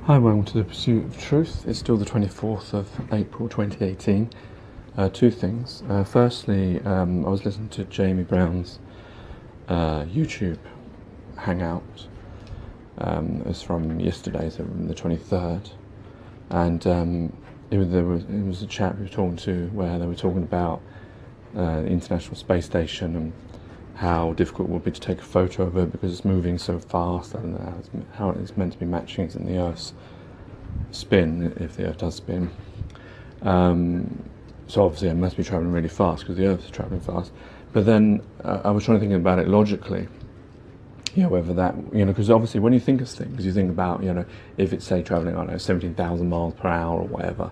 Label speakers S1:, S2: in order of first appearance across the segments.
S1: Hi, welcome to The Pursuit of Truth. It's still the 24th of April 2018. Two things. Firstly, I was listening to Jamie Brown's YouTube hangout. It's from yesterday, so from the 23rd. And it was a chap we were talking to where they were talking about the International Space Station and how difficult it would be to take a photo of it because it's moving so fast, and how it's meant to be matching it in the Earth's spin, if the Earth does spin. So obviously it must be travelling really fast because the Earth is travelling fast. But then I was trying to think about it logically, whether that, because obviously when you think of things, you think about, if it's, say, travelling, I don't know, 17,000 miles per hour or whatever,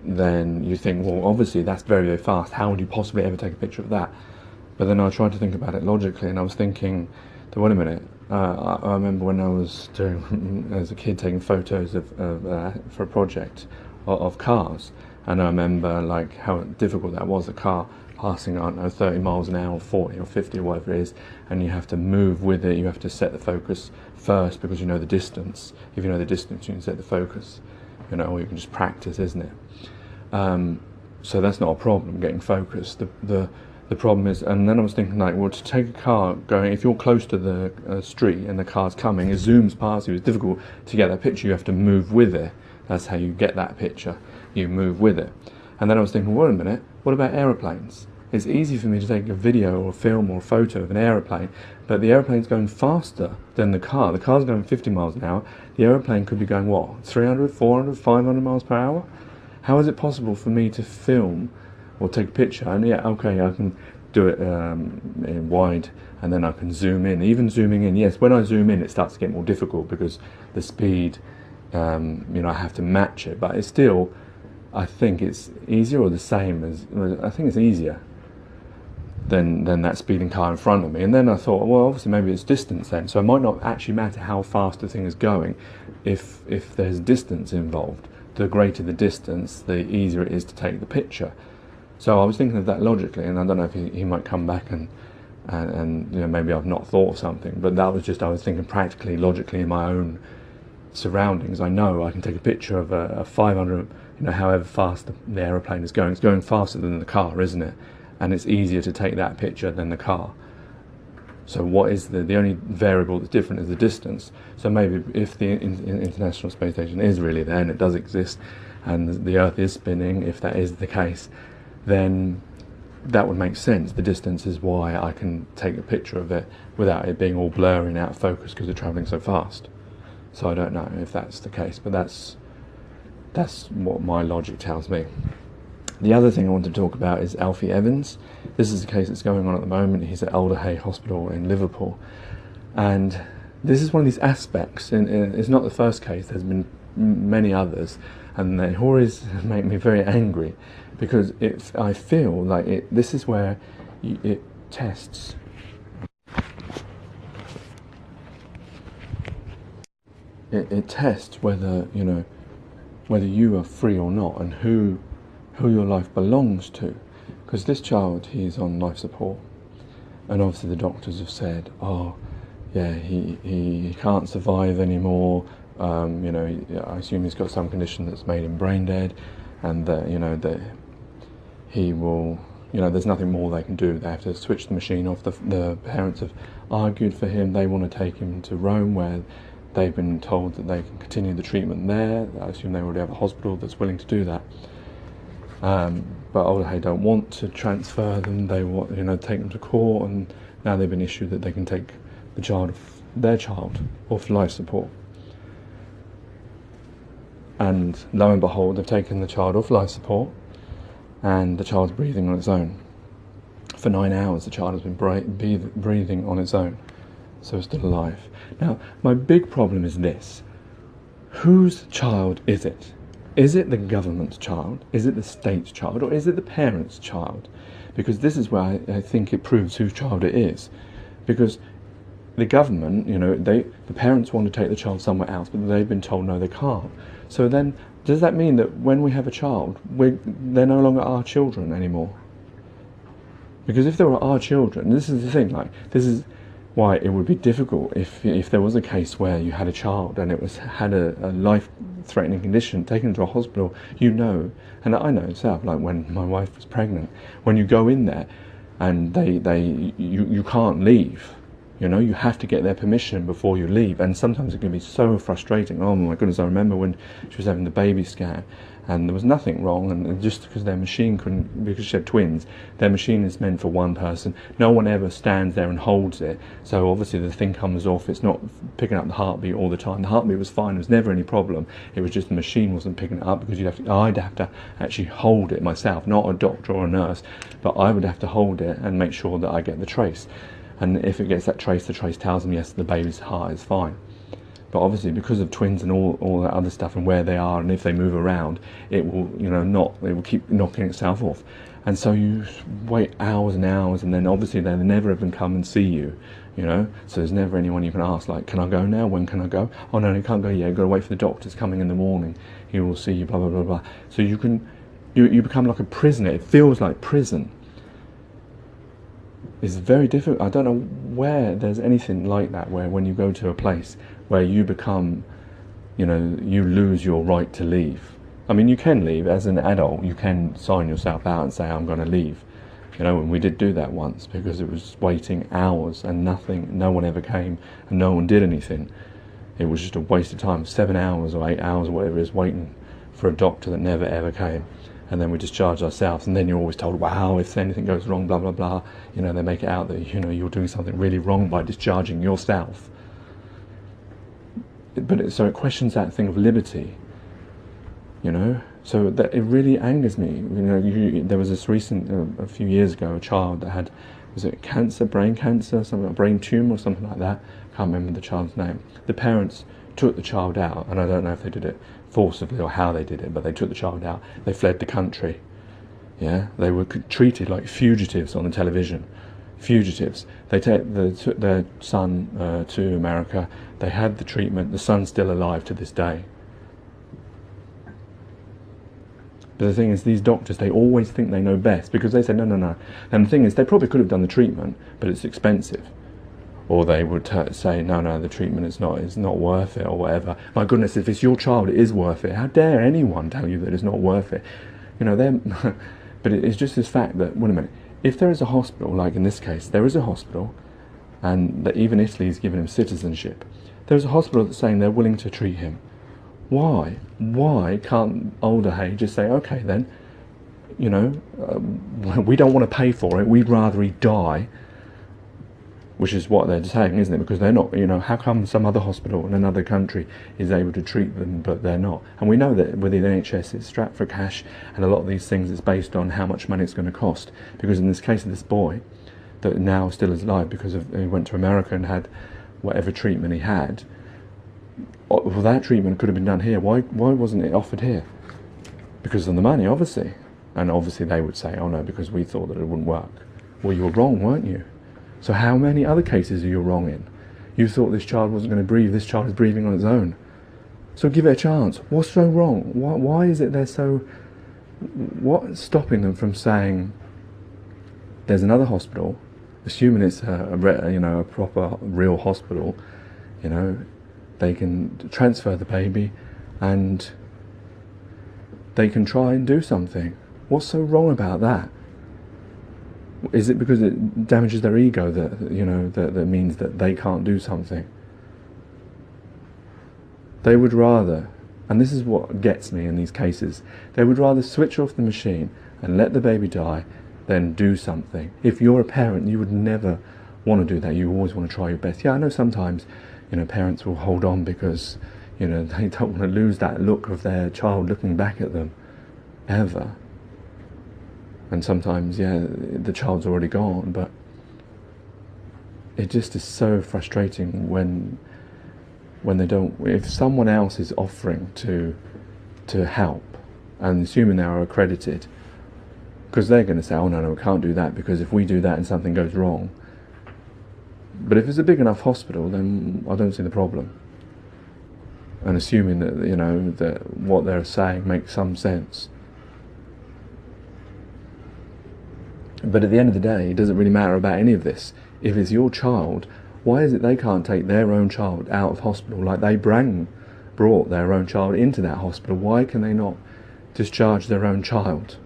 S1: then you think, well, obviously that's very, very fast. How would you possibly ever take a picture of that? But then I tried to think about it logically, and I was thinking, wait a minute, I remember when I was doing, as a kid, taking photos for a project of cars, and I remember like how difficult that was, a car passing, I don't know, 30 miles an hour, 40 or 50 or whatever it is, and you have to move with it, you have to set the focus first because you know the distance. If you know the distance, you can set the focus, or you can just practice, isn't it? So that's not a problem, getting focused. The problem is, and then I was thinking, like, well, to take a car going, if you're close to the street and the car's coming, it zooms past you, it's difficult to get that picture, you have to move with it. That's how you get that picture, you move with it. And then I was thinking, wait a minute, what about aeroplanes? It's easy for me to take a video or a film or a photo of an aeroplane, but the aeroplane's going faster than the car. The car's going 50 miles an hour, the aeroplane could be going, what, 300, 400, 500 miles per hour? How is it possible for me to film or take a picture, and I can do it in wide, and then I can zoom in. Even zooming in, yes, when I zoom in it starts to get more difficult because the speed, I have to match it, but it's still, I think it's easier or the same as, I think it's easier than that speeding car in front of me. And then I thought, well, obviously maybe it's distance then, so it might not actually matter how fast the thing is going if there's distance involved. The greater the distance, the easier it is to take the picture. So I was thinking of that logically, and I don't know if he might come back and maybe I've not thought of something, but that was just, I was thinking practically, logically in my own surroundings. I know I can take a picture of a 500, however fast the aeroplane is going. It's going faster than the car, isn't it? And it's easier to take that picture than the car. So what is the only variable that's different is the distance. So maybe if the International Space Station is really there and it does exist and the Earth is spinning, if that is the case, then that would make sense. The distance is why I can take a picture of it without it being all blurry and out of focus because they're travelling so fast. So I don't know if that's the case, but that's what my logic tells me. The other thing I want to talk about is Alfie Evans. This is a case that's going on at the moment. He's at Alderhay Hospital in Liverpool, and this is one of these aspects, and it's not the first case, there's been many others, and they always make me very angry because I feel like this is where it tests it tests whether you are free or not, and who your life belongs to. Because this child, he's on life support, and obviously the doctors have said, he can't survive anymore. I assume he's got some condition that's made him brain dead, and that he will, there's nothing more they can do. They have to switch the machine off. The parents have argued for him. They want to take him to Rome, where they've been told that they can continue the treatment there. I assume they already have a hospital that's willing to do that. But Alderhay don't want to transfer them. They want, take them to court, and now they've been issued that they can take their child off life support. And lo and behold, they've taken the child off life support, and the child's breathing on its own. For 9 hours, the child has been breathing on its own, so it's still alive. Now, my big problem is this: whose child is it? Is it the government's child? Is it the state's child? Or is it the parent's child? Because this is where I think it proves whose child it is. Because the government, the parents want to take the child somewhere else, but they've been told no, they can't. So then, does that mean that when we have a child, they're no longer our children anymore? Because if they were our children, this is the thing, why it would be difficult if there was a case where you had a child and it had a life-threatening condition, taken to a hospital, and I know itself, like when my wife was pregnant, when you go in there and you can't leave, you have to get their permission before you leave, and sometimes it can be so frustrating. Oh my goodness, I remember when she was having the baby scan and there was nothing wrong, and just because their machine couldn't, because she had twins, their machine is meant for one person, no one ever stands there and holds it, so obviously the thing comes off, it's not picking up the heartbeat all the time. The heartbeat was fine, there was never any problem, it was just the machine wasn't picking it up, because I'd have to actually hold it myself, not a doctor or a nurse, but I would have to hold it and make sure that I get the trace, and if it gets that trace, the trace tells them yes, the baby's heart is fine. But obviously, because of twins and all that other stuff and where they are, and if they move around, it will, it will keep knocking itself off. And so you wait hours and hours, and then obviously they never even come and see you, So there's never anyone you can ask, like, can I go now? When can I go? Oh no, you can't go yet. You've got to wait for the doctor's coming in the morning. He will see you. Blah blah blah blah. So you become like a prisoner. It feels like prison. It's very difficult. I don't know where there's anything like that, where when you go to a place where you become, you lose your right to leave. I mean, you can leave as an adult, you can sign yourself out and say, I'm going to leave. And we did do that once, because it was waiting hours and no one ever came and no one did anything. It was just a waste of time, 7 hours or 8 hours or whatever it is, waiting for a doctor that never ever came. And then we discharged ourselves, and then you're always told, wow, if anything goes wrong, blah blah blah, they make it out that you're doing something really wrong by discharging yourself. But so it questions that thing of liberty, so that it really angers me. There was this recent, a few years ago, a child that had, was it cancer, brain cancer, something like brain tumor or something like that, can't remember the child's name. The parents took the child out, and I don't know if they did it forcibly or how they did it, but they took the child out, they fled the country. They were treated like fugitives on the television. Fugitives. They took their son to America, they had the treatment, the son's still alive to this day. But the thing is, these doctors, they always think they know best, because they say no. And the thing is, they probably could have done the treatment, but it's expensive. Or they would say, no, the treatment is not worth it, or whatever. My goodness, if it's your child, it is worth it. How dare anyone tell you that it's not worth it? But it's just this fact that, wait a minute, if there is a hospital, like in this case, there is a hospital, and that even Italy has given him citizenship, there's a hospital that's saying they're willing to treat him. Why? Why can't older Hay just say, okay then, we don't want to pay for it, we'd rather he die, which is what they're saying, isn't it? Because they're not, how come some other hospital in another country is able to treat them, but they're not? And we know that with the NHS, it's strapped for cash, and a lot of these things is based on how much money it's going to cost. Because in this case of this boy, that now still is alive because he went to America and had whatever treatment he had, well, that treatment could have been done here. Why wasn't it offered here? Because of the money, obviously. And obviously they would say, oh no, because we thought that it wouldn't work. Well, you were wrong, weren't you? So how many other cases are you wrong in? You thought this child wasn't going to breathe, this child is breathing on its own. So give it a chance. What's so wrong? Why is it they're so... What's stopping them from saying, there's another hospital, assuming it's a proper, real hospital, they can transfer the baby and they can try and do something. What's so wrong about that? Is it because it damages their ego that means that they can't do something? They would rather, and this is what gets me in these cases, they would rather switch off the machine and let the baby die than do something. If you're a parent, you would never want to do that. You always want to try your best. Yeah, I know sometimes, parents will hold on because, they don't want to lose that look of their child looking back at them, ever. And sometimes, the child's already gone, but it just is so frustrating when they don't, if someone else is offering to help, and assuming they are accredited, because they're going to say, oh no, we can't do that, because if we do that and something goes wrong. But if it's a big enough hospital, then I don't see the problem. And assuming that, that what they're saying makes some sense. But at the end of the day, it doesn't really matter about any of this. If it's your child, Why is it they can't take their own child out of hospital like they brought their own child into that hospital? Why can they not discharge their own child?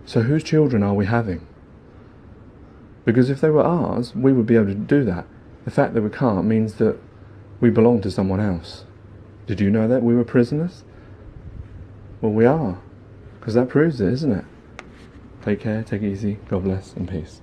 S1: So whose children are we having? Because if they were ours, we would be able to do that. The fact that we can't means that we belong to someone else. Did you know that we were prisoners? Well, we are, because that proves it, isn't it? Take care, take it easy, God bless, and peace.